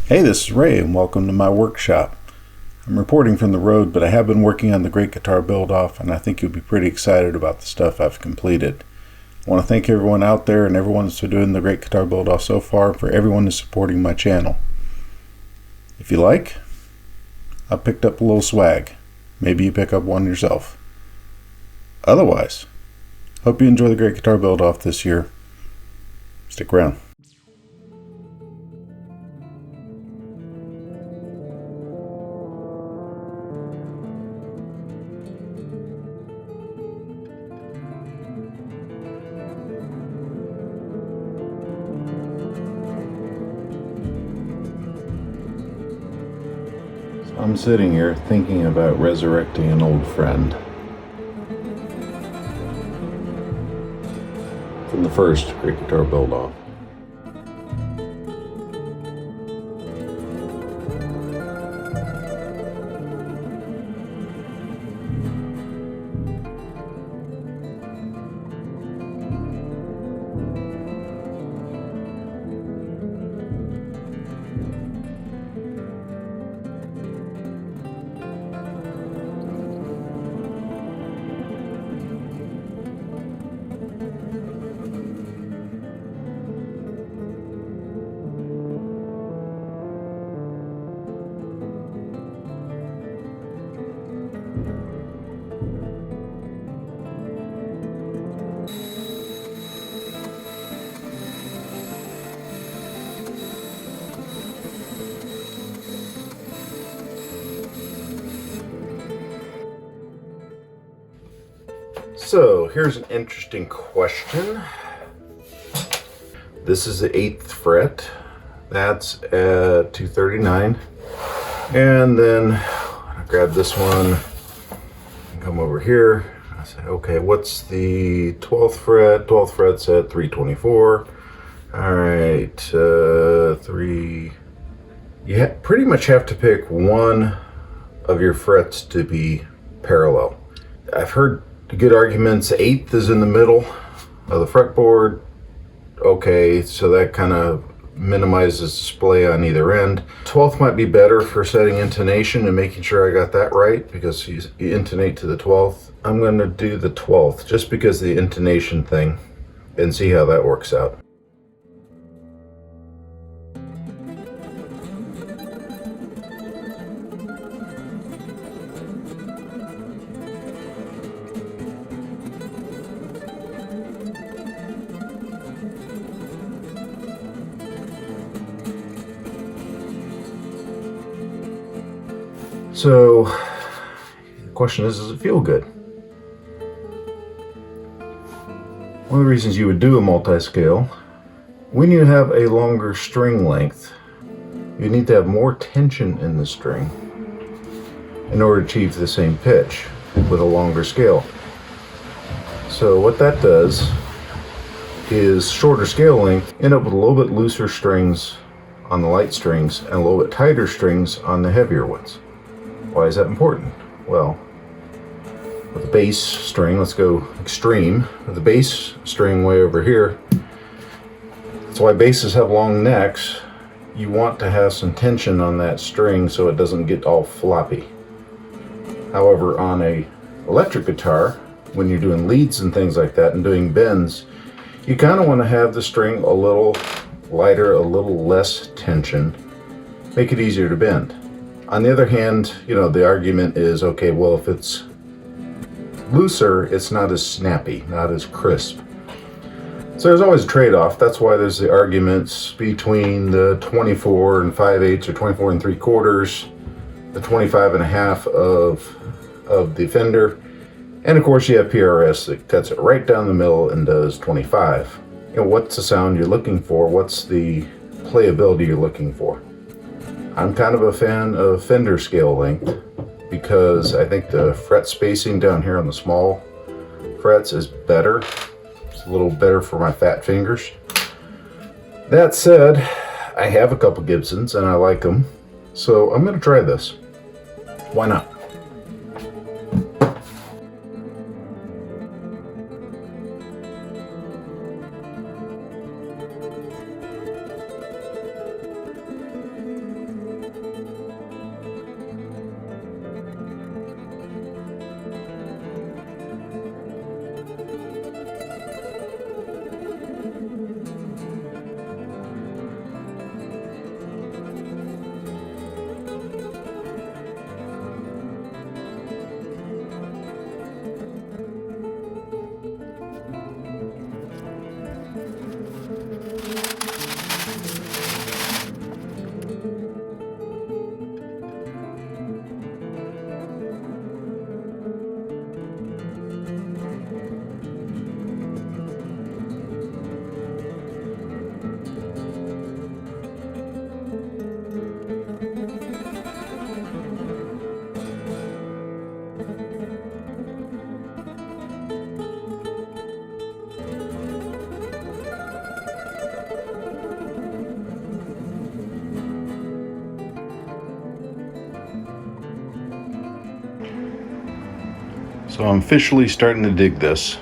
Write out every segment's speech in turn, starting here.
Hey, this is Ray and welcome to my workshop. I'm reporting from the road, but I have been working on the Great Guitar Build-Off and I think you'll be pretty excited about the stuff I've completed. I want to thank everyone out there and everyone that's doing the Great Guitar Build-Off so far, for everyone who's supporting my channel. If you like, I picked up a little swag. Maybe you pick up one yourself. Otherwise, hope you enjoy the Great Guitar Build-Off this year. Stick around. I'm sitting here thinking about resurrecting an old friend from the first Great Guitar Build-Off. So here's an interesting question. This is the 8th fret. That's at 239. And then I grab this one and come over here. I say, okay, what's the 12th fret? 12th fret's at 324. All right, 3. You pretty much have to pick one of your frets to be parallel. I've heard good arguments. 8th is in the middle of the fretboard. Okay, so that kind of minimizes display on either end. 12th might be better for setting intonation and making sure I got that right, because you intonate to the 12th. I'm going to do the 12th just because of the intonation thing and see how that works out. So the question is, does it feel good? One of the reasons you would do a multi-scale, when you have a longer string length, you need to have more tension in the string in order to achieve the same pitch with a longer scale. So what that does is shorter scale length end up with a little bit looser strings on the light strings and a little bit tighter strings on the heavier ones. Why is that important? Well, with the bass string, let's go extreme. With the bass string way over here, that's why basses have long necks. You want to have some tension on that string so it doesn't get all floppy. However, on a electric guitar, when you're doing leads and things like that and doing bends, you kind of want to have the string a little lighter, a little less tension, make it easier to bend. On the other hand, the argument is, okay, well, if it's looser, it's not as snappy, not as crisp. So there's always a trade-off. That's why there's the arguments between the 24 and 5/8 or 24 and 3/4, the 25 and a half of the Fender, and of course you have PRS that cuts it right down the middle and does 25. What's the sound you're looking for? What's the playability you're looking for? I'm kind of a fan of Fender scale length because I think the fret spacing down here on the small frets is better. It's a little better for my fat fingers. That said, I have a couple Gibsons and I like them, so I'm going to try this. Why not? So I'm officially starting to dig this.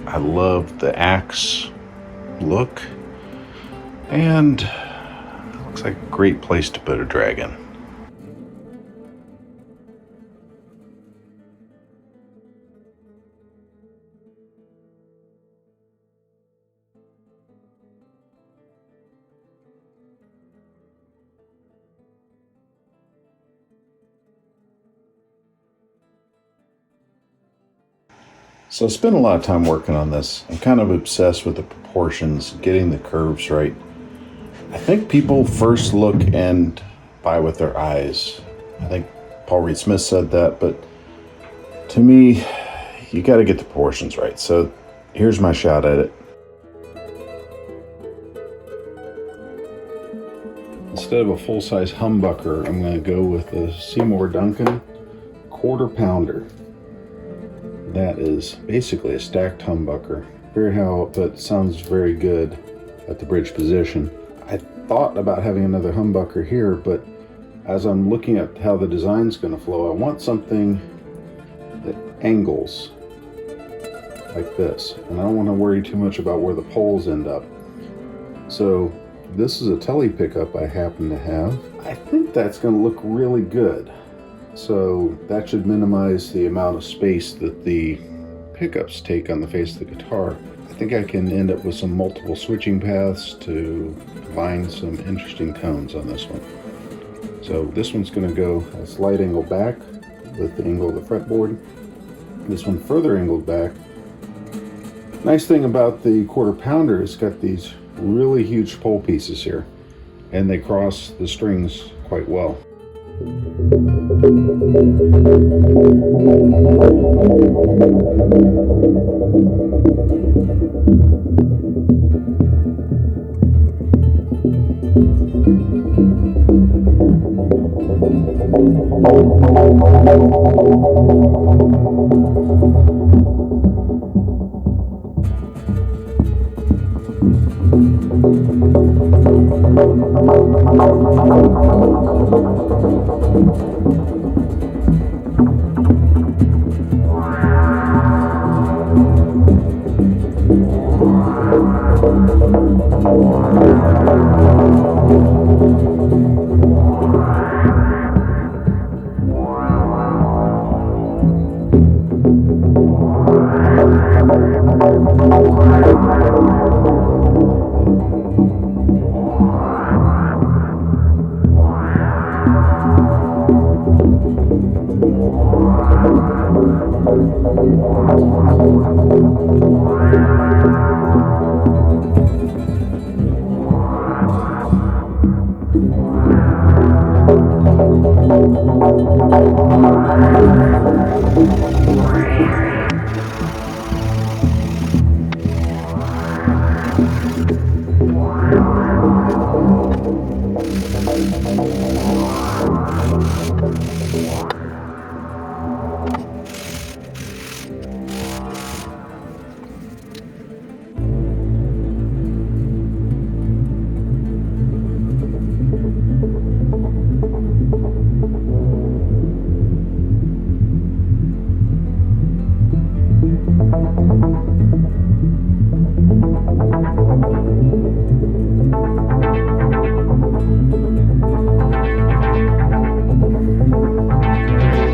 I love the axe look, and it looks like a great place to put a dragon. So I spent a lot of time working on this. I'm kind of obsessed with the proportions, getting the curves right. I think people first look and buy with their eyes. I think Paul Reed Smith said that, but to me, you got to get the proportions right. So here's my shot at it. Instead of a full-size humbucker, I'm going to go with a Seymour Duncan 1/4 pounder. That is basically a stacked humbucker. Very how, but sounds very good at the bridge position. I thought about having another humbucker here, but as I'm looking at how the design's going to flow, I want something that angles like this, and I don't want to worry too much about where the poles end up. So this is a tele pickup I happen to have. I think that's going to look really good. So that should minimize the amount of space that the pickups take on the face of the guitar. I think I can end up with some multiple switching paths to combine some interesting tones on this one. So this one's going to go a slight angle back with the angle of the fretboard. This one further angled back. Nice thing about the 1/4 pounder, it's got these really huge pole pieces here, and they cross the strings quite well.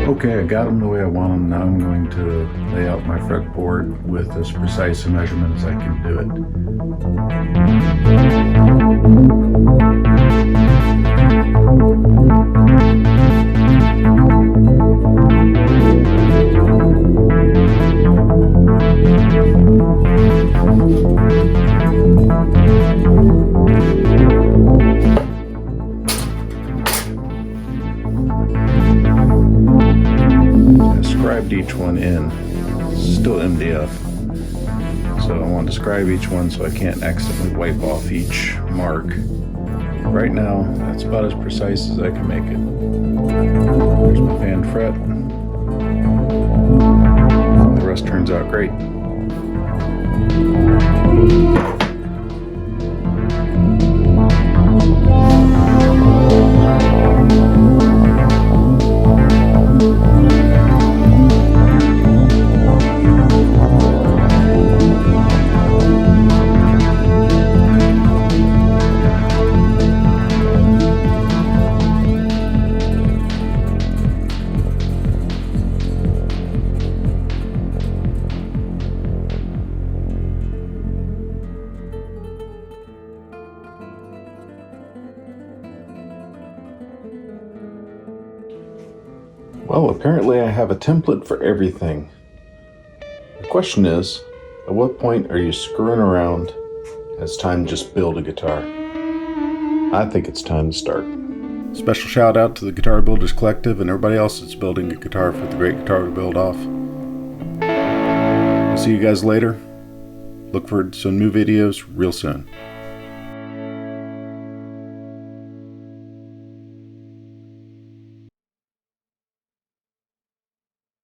Okay, I got them the way I want them. Now I'm going to lay out my fretboard with as precise a measurement as I can do each one in. Still MDF, so I want to describe each one so I can't accidentally wipe off each mark. Right now, that's about as precise as I can make it. There's my fan fret. The rest turns out great. Well, apparently I have a template for everything. The question is, at what point are you screwing around? It's time to just build a guitar. I think it's time to start. Special shout out to the Guitar Builders Collective and everybody else that's building a guitar for the Great Guitar to Build Off. I'll see you guys later. Look for some new videos real soon.